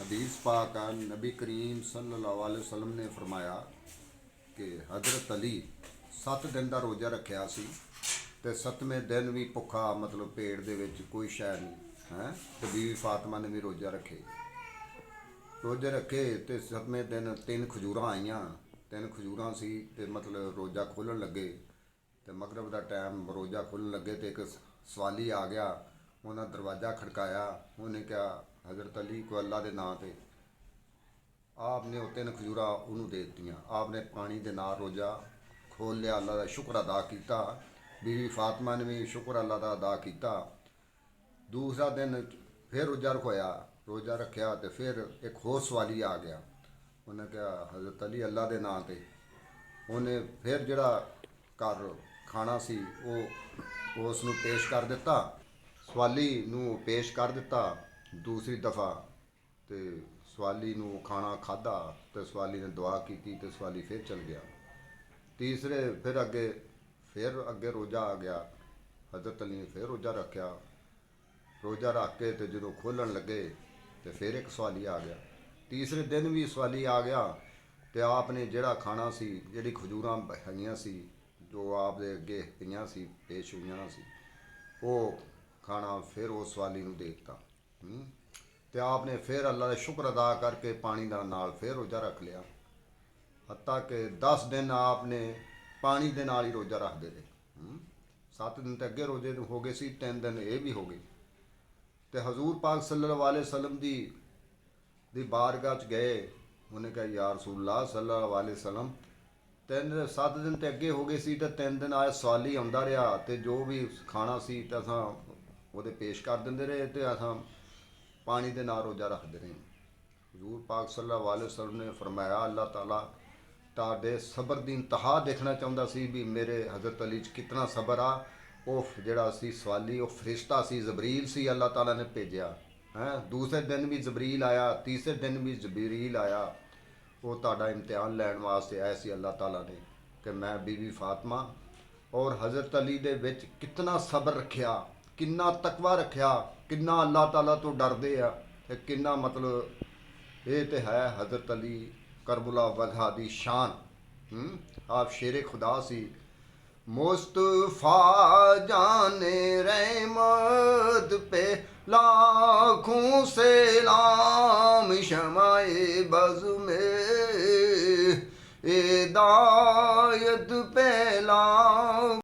हदीस पाक नबी करीम सल्लल्लाहु अलैहि वसल्लम ने फरमाया कि हज़रत अली 7 दिन का रोज़ा रखा सी ते 7वें दिन भी भुखा मतलब पेट दे विच कोई शै नहीं है। तो बीवी फातिमा ने भी रोज़ा रखे तो 7वें दिन 3 खजूर आईयां। 3 खजूर सी ते मतलब रोज़ा खोलन लगे तो मगरब का टाइम रोज़ा खोलन लगे तो एक सवाली आ गया। उन्हें दरवाज़ा खड़काया, उन्हें क्या हज़रत अली को अल्लाह के नाँ ते आपने वो 3 खजूर उन्होंने दे दित्तियां। आपने पानी के नाल रोज़ा खोल लिया, अल्लाह का शुक्र अदा किया। बीवी फातिमा ने भी शुक्र अल्लाह का अदा किया। दूसरा दिन फिर रोज़ा रखा तो फिर एक होर सवाली आ गया। उन्हें क्या हज़रत अली अल्लाह के नाँ ते उन्हें फिर जड़ा घर खाना सी वो उसनूं पेश कर दिता, सवाली नूं पेश कर दिता दूसरी दफ़ा। तो सवाली नूं खाना खादा तो सवाली ने दुआ की तो सवाली फिर चल गया। तीसरे फिर अगे रोज़ा आ गया। हज़रत अली ने फिर रोज़ा रखा। रोज़ा रख के तो जो खोलन लगे तो फिर एक सवाली आ गया। तीसरे दिन भी सवाली आ गया तो आपने जड़ा खाना सी जी खजूर है सी जो आप दे अगे पईयां सी पेश हुई सी वो खाना फिर उस सवाली नूं दे दिता। तो आपने फिर अल्लाह का शुक्र अदा करके पानी का नाल फिर रोज़ा रख लिया। हत्ता कि 10 दिन आपने पानी के नाल ही रोज़ा रखते रहे। 7 दिन तो अगे रोजे हो गए सी, 3 दिन ये भी हो गए। तो हजूर पाक सल्लल्लाहु अलैहि वसल्लम दी बारगाह च गए। उन्हें कहा या रसूलल्लाह सल्लल्लाहु अलैहि वसल्लम 7 दिन तो अगे हो गए सी तो 3 दिन आए सवाली आंदा रहा तो जो भी खाना सी तो असां वो पेश कर देंदे रहे तो असां पानी के नाल रोज़ा रखते रहे। हजूर पाक सल्लल्लाहु अलैहि वसल्लम ने फरमाया अल्लाह ताला ताडे सबर की इंतहा देखना चाहता सी भी मेरे हज़रत अली च कितना सबर आ। वो जड़ा सी सवाली वो फरिश्ता सी जबरील सी अल्लाह ताला ने भेजा है। दूसरे दिन भी जबरील आया, तीसरे दिन भी जबरील आया। वो ताड़ा इम्तिहान लैन वास्ते आया सी अल्लाह ताला ने कि मैं बीवी फातिमा और हज़रत अली दे विच कितना सबर रखा, कितना तकवा रखा, कितना अल्लाह ताला तो डरदे आ, कितना मतलब ये तो है हज़रत अली करबला वजहा दी शान। आप शेरे खुदा सी। मुस्तफ़ा जाने रहमत पे लाखों सलाम शमाए बज़ में हिदायत